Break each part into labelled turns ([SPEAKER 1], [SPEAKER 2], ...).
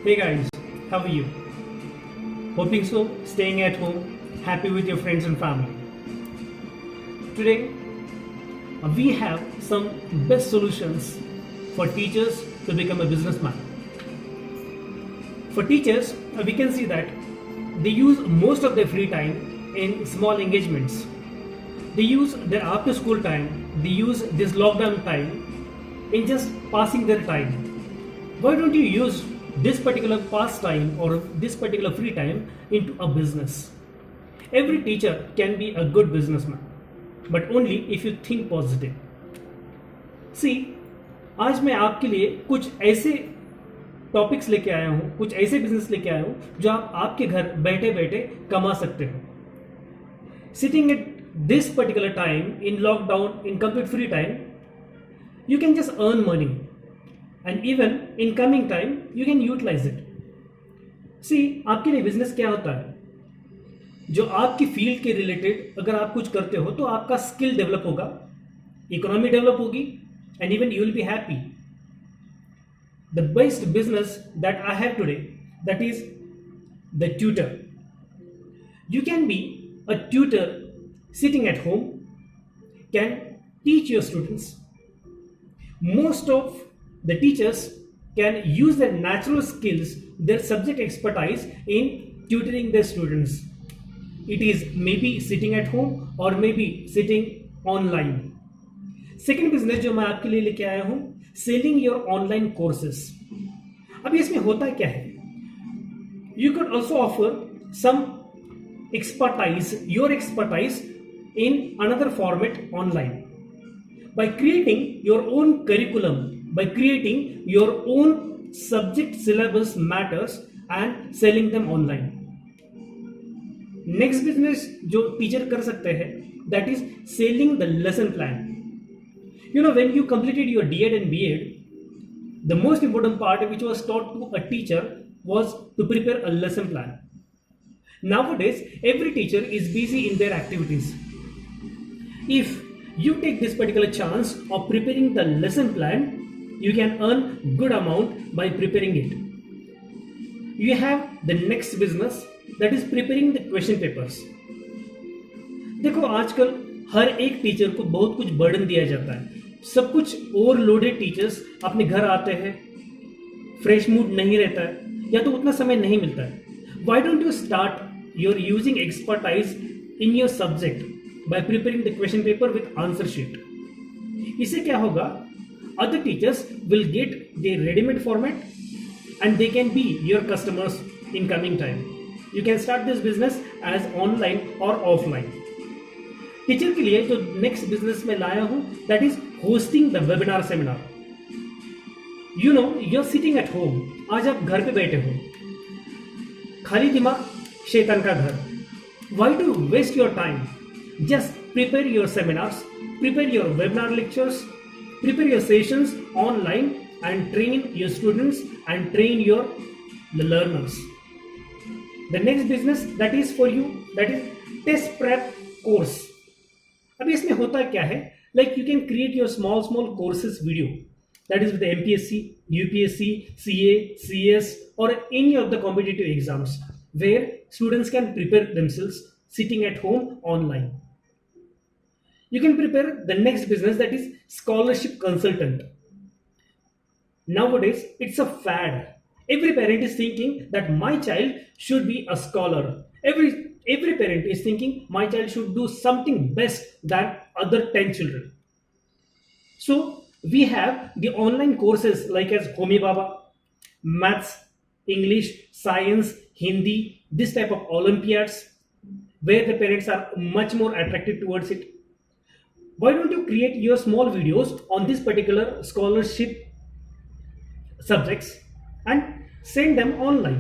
[SPEAKER 1] Hey guys, how are you? Hoping so, staying at home, happy with your friends and family. Today, we have some best solutions for teachers to become a businessman. For teachers, we can see that they use most of their free time in small engagements. They use their after school time, they use this lockdown time in just passing their time. Why don't you use this particular pastime or this particular free time into a business? Every teacher can be a good businessman, but only if you think positive. सी आज मैं आपके लिए कुछ ऐसे topics लेके आया हूँ, कुछ ऐसे बिजनेस लेके आया हूँ जो आप आपके घर बैठे बैठे कमा सकते हो. Sitting at this particular time in lockdown, in complete free time, you can just earn money, and even in coming time you can utilize it. See, आपके लिए बिजनेस क्या होता है? जो आपकी फील्ड के रिलेटेड अगर आप कुछ करते हो तो आपका स्किल डेवलप होगा, इकोनॉमी डेवलप होगी, and even you will be happy. The best business that I have today, that is the tutor. You can be a tutor sitting at home, can teach your students. Most of the teachers can use their natural skills, their subject expertise in tutoring their students. It is maybe sitting at home or maybe sitting online. Second business जो मैं आपके लिए लेके आया हूं, selling your online courses. अब इसमें होता क्या है? You can also offer some expertise, your expertise in another format online. By creating your own curriculum, by creating your own subject syllabus matters and selling them online. Next business जो teacher कर सकते हैं, that is selling the lesson plan. You know, when you completed your D.Ed and B.Ed, the most important part which was taught to a teacher was to prepare a lesson plan. Nowadays, every teacher is busy in their activities. If you take this particular chance of preparing the lesson plan, you can earn good amount by preparing it. You have the next business, that is preparing the question papers. देखो, आजकल हर एक teacher को बहुत कुछ burden दिया जाता है. सब कुछ ओवरलोडेड. टीचर्स अपने घर आते हैं, फ्रेश मूड नहीं रहता है या तो उतना समय नहीं मिलता है. Why don't you start your using expertise in your subject by preparing the question paper with answer sheet? इससे क्या होगा? Other teachers will get the ready-made format and they can be your customers in coming time. You can start this business as online or offline. Teacher के लिए जो next business में लाया हूं, that is hosting the webinar seminar. You know, you are sitting at home. आज आप घर पे बैठे हो, खाली दिमाग शैतान का घर. Why to waste your time? Just prepare your seminars, prepare your webinar lectures, prepare your sessions online and train your students and train your learners. The next business that is for you, that is test prep course. अभी इसमें होता क्या है? Like you can create your small courses video, that is with MPSC, UPSC, CA, CS or any of the competitive exams where students can prepare themselves sitting at home online. You can prepare the next business, that is scholarship consultant. Nowadays it's a fad. Every parent is thinking that my child should be a scholar. Every parent is thinking my child should do something best than other 10 children. So we have the online courses like as Homi Baba, maths, English, science, Hindi, this type of Olympiads where the parents are much more attracted towards it. Why don't you create your small videos on this particular scholarship subjects and send them online?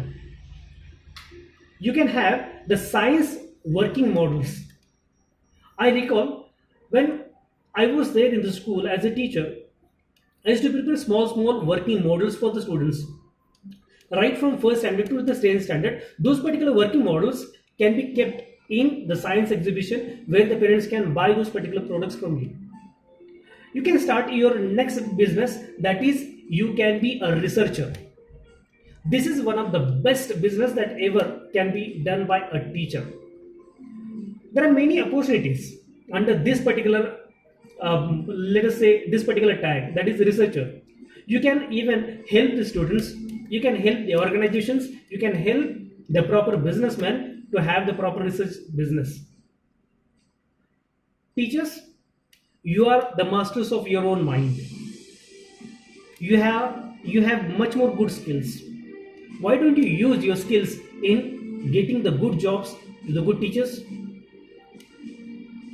[SPEAKER 1] You can have the science working models. I recall when I was there in the school as a teacher, I used to prepare small working models for the students. Right from first standard to the 10th standard, those particular working models can be kept in the science exhibition where the parents can buy those particular products from you. You can start your next business, that is you can be a researcher. This is one of the best business that ever can be done by a teacher. There are many opportunities under this particular, let us say, this particular tag, that is researcher. You can even help the students, you can help the organizations, you can help the proper businessman to have the proper research business. Teachers, you are the masters of your own mind. You have much more good skills. Why don't you use your skills in getting the good jobs to the good teachers?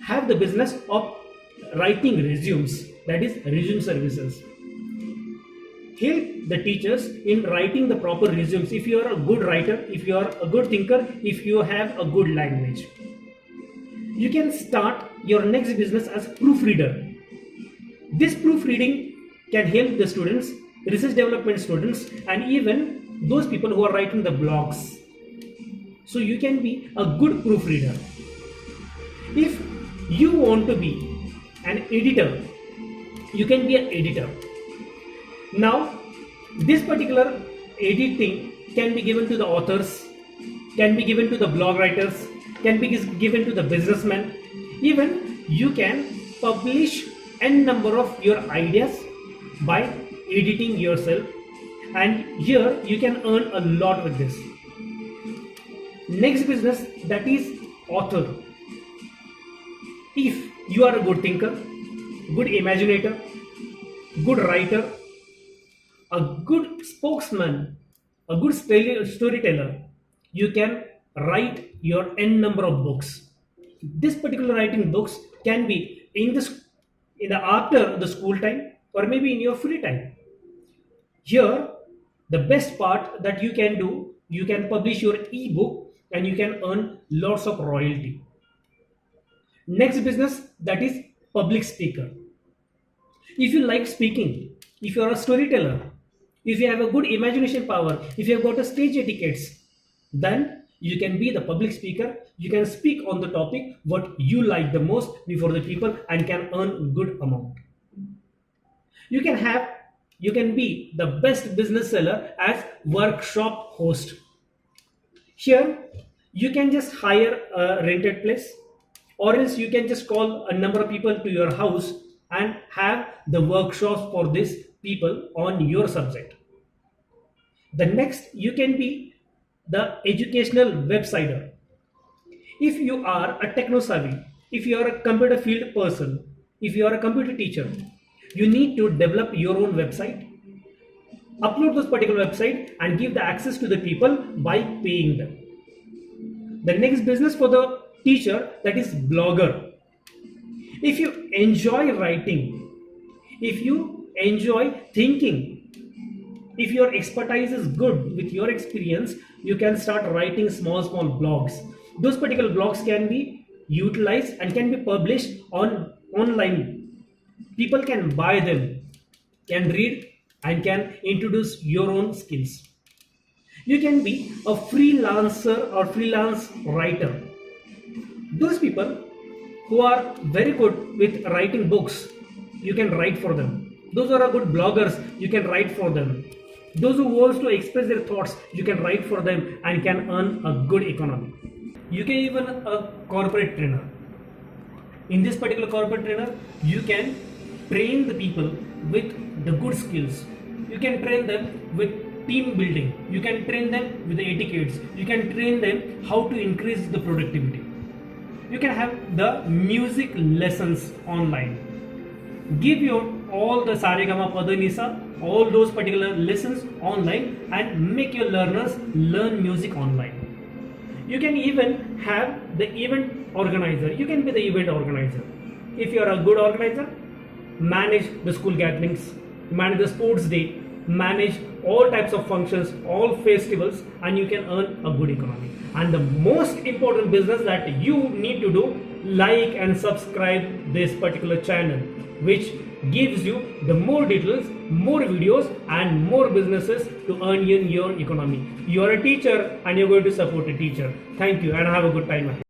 [SPEAKER 1] Have the business of writing resumes, that is resume services. Help the teachers in writing the proper resumes. If you are a good writer, if you are a good thinker, if you have a good language, you can start your next business as proofreader. This proofreading can help the students, research development students, and even those people who are writing the blogs. So you can be a good proofreader. If you want to be an editor, you can be an editor. Now, this particular editing can be given to the authors, can be given to the blog writers, can be given to the businessmen. Even you can publish n number of your ideas by editing yourself, and here you can earn a lot with this. Next business, that is author. If you are a good thinker, good imaginator, good writer, a good spokesman, a good storyteller, you can write your n number of books. This particular writing books can be in the after the school time, or maybe in your free time. Here, the best part that you can do, you can publish your ebook and you can earn lots of royalty. Next business, that is public speaker. If you like speaking, if you are a storyteller, if you have a good imagination power, if you have got a stage etiquettes, then you can be the public speaker. You can speak on the topic what you like the most before the people and can earn good amount. You can be the best business seller as workshop host. Here you can just hire a rented place, or else you can just call a number of people to your house and have the workshops for these people on your subject. The next, you can be the educational websiter. If you are a techno savvy, if you are a computer field person, if you are a computer teacher, you need to develop your own website, upload this particular website and give the access to the people by paying them. The next business for the teacher, that is blogger. If you enjoy writing, if you enjoy thinking, if your expertise is good with your experience, you can start writing small blogs. Those particular blogs can be utilized and can be published on online. People can buy them, can read and can introduce your own skills. You can be a freelancer or freelance writer. Those people who are very good with writing books, you can write for them. Those who are good bloggers, you can write for them. Those who want to express their thoughts, you can write for them and can earn a good economy. You can even a corporate trainer. In this particular corporate trainer, you can train the people with the good skills. You can train them with team building. You can train them with the etiquettes. You can train them how to increase the productivity. You can have the music lessons online. Give your all the Saregama Padanisa, all those particular lessons online and make your learners learn music online. You can even have the event organizer. You can be the event organizer. If you are a good organizer, manage the school gatherings, manage the sports day, manage all types of functions, all festivals, and you can earn a good economy. And the most important business that you need to do, like and subscribe this particular channel, which gives you the more details, more videos and more businesses to earn in your economy. You are a teacher and you're going to support a teacher. Thank you and have a good time ahead.